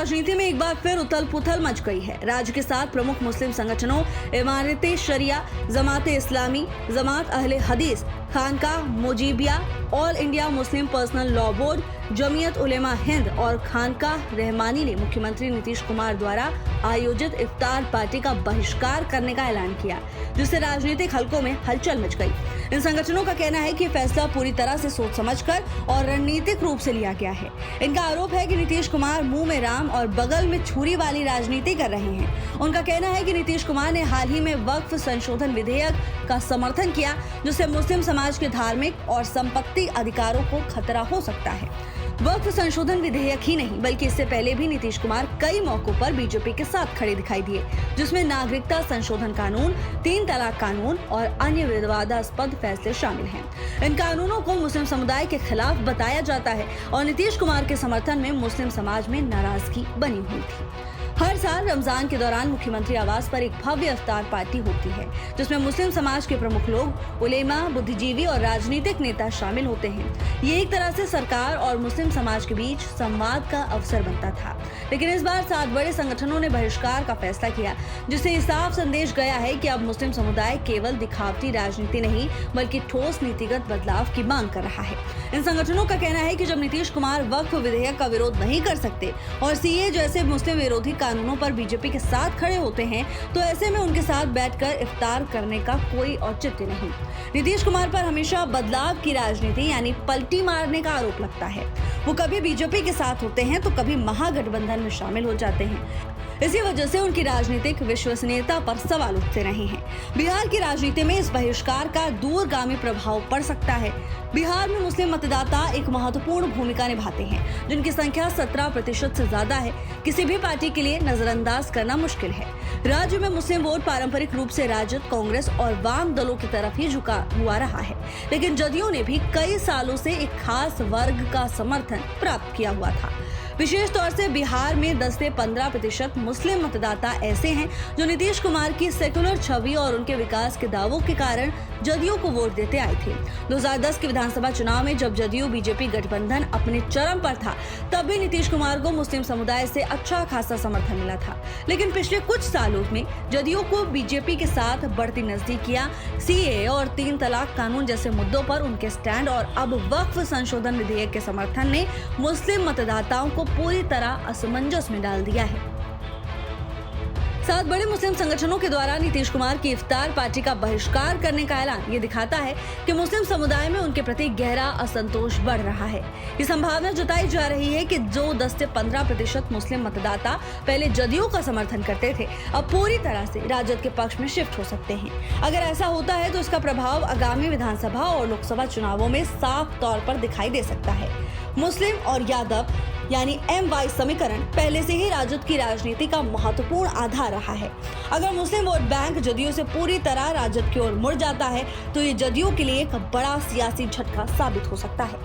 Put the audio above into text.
राजनीति में एक बार फिर उथल पुथल मच गई है। राज्य के 7 प्रमुख मुस्लिम संगठनों इमारत शरिया, Jamaat Islami, Jamaat Ahle Hadees, Khanqah Mujibia, all India Muslim personal law board, Jamiat Ulema Hind और खानकाह रहमानी ने मुख्यमंत्री नीतीश कुमार द्वारा आयोजित इफ्तार पार्टी का बहिष्कार करने का ऐलान किया, जिससे राजनीतिक हलकों में हलचल मच गई। इन संगठनों का कहना है कि फैसला पूरी तरह से सोच समझकर और रणनीतिक रूप से लिया गया है। इनका आरोप है कि नीतीश कुमार मुंह में राम और बगल में छुरी वाली राजनीति कर रहे हैं। उनका कहना है कि नीतीश कुमार ने हाल ही में वक्फ संशोधन विधेयक का समर्थन किया, जिससे मुस्लिम समाज के धार्मिक और संपत्ति अधिकारों को खतरा हो सकता है। वक्फ संशोधन विधेयक ही नहीं बल्कि इससे पहले भी नीतीश कुमार कई मौकों पर बीजेपी के साथ खड़े दिखाई दिए, जिसमें नागरिकता संशोधन कानून, 3 तलाक कानून और अन्य विवादास्पद फैसले शामिल हैं। इन कानूनों को मुस्लिम समुदाय के खिलाफ बताया जाता है और नीतीश कुमार के समर्थन में मुस्लिम समाज में नाराजगी बनी हुई थी। हर साल रमजान के दौरान मुख्यमंत्री आवास पर एक भव्य इफ्तार पार्टी होती है, जिसमें मुस्लिम समाज के प्रमुख लोग, उलेमा, बुद्धिजीवी और राजनीतिक नेता शामिल होते हैं। ये एक तरह से सरकार और मुस्लिम समाज के बीच संवाद का अवसर बनता था, लेकिन इस बार 7 बड़े संगठनों ने बहिष्कार का फैसला किया, जिससे साफ संदेश गया है कि अब मुस्लिम समुदाय केवल दिखावटी राजनीति नहीं बल्कि ठोस नीतिगत बदलाव की मांग कर रहा है। इन संगठनों का कहना है कि जब नीतीश कुमार वक्फ विधेयक का विरोध नहीं कर सकते और सीए जैसे मुस्लिम विरोधी कानूनों पर बीजेपी के साथ खड़े होते हैं, तो ऐसे में उनके साथ बैठकर इफ्तार करने का कोई औचित्य नहीं। नीतीश कुमार पर हमेशा बदलाव की राजनीति यानी पलटी मारने का आरोप लगता है। वो कभी बीजेपी के साथ होते हैं तो कभी महागठबंधन में शामिल हो जाते हैं। इसी वजह से उनकी राजनीतिक विश्वसनीयता पर सवाल उठते रहे हैं। बिहार की राजनीति में इस बहिष्कार का दूरगामी प्रभाव पड़ सकता है। बिहार में मुस्लिम मतदाता एक महत्वपूर्ण भूमिका निभाते हैं, जिनकी संख्या 17% से ज्यादा है। किसी भी पार्टी के लिए नजरअंदाज करना मुश्किल है। राज्य में मुस्लिम वोट पारंपरिक रूप से राजद, कांग्रेस और वाम दलों की तरफ ही झुका हुआ रहा है, लेकिन जदयू ने भी कई सालों से एक खास वर्ग का समर्थन प्राप्त किया हुआ था। विशेष तौर से बिहार में 10 से 15% मुस्लिम मतदाता ऐसे हैं जो नीतीश कुमार की सेकुलर छवि और उनके विकास के दावों के कारण जदयू को वोट देते आए थे। 2010 के विधानसभा चुनाव में जब जदयू बीजेपी गठबंधन अपने चरम पर था, तब भी नीतीश कुमार को मुस्लिम समुदाय से अच्छा खासा समर्थन मिला था। लेकिन पिछले कुछ सालों में जदयू को बीजेपी के साथ बढ़ती नजदीकियां, सीए और 3 तलाक कानून जैसे मुद्दों पर उनके स्टैंड और अब वक्फ संशोधन विधेयक के समर्थन ने मुस्लिम मतदाताओं को पूरी तरह असमंजस में डाल दिया है। 7 बड़े मुस्लिम संगठनों के द्वारा नीतीश कुमार की इफ्तार पार्टी का बहिष्कार करने का ऐलान ये दिखाता है कि मुस्लिम समुदाय में उनके प्रति गहरा असंतोष बढ़ रहा है। ये संभावना जताई जा रही है कि जो 10 से 15% मुस्लिम मतदाता पहले जदयू का समर्थन करते थे, अब पूरी तरह से राजद के पक्ष में शिफ्ट हो सकते हैं। अगर ऐसा होता है तो इसका प्रभाव आगामी विधानसभा और लोकसभा चुनावों में साफ तौर पर दिखाई दे सकता है। मुस्लिम और यादव यानी MY समीकरण पहले से ही राजद की राजनीति का महत्वपूर्ण आधार रहा है। अगर मुस्लिम वोट बैंक जदयू से पूरी तरह राजद की ओर मुड़ जाता है तो ये जदयू के लिए एक बड़ा सियासी झटका साबित हो सकता है।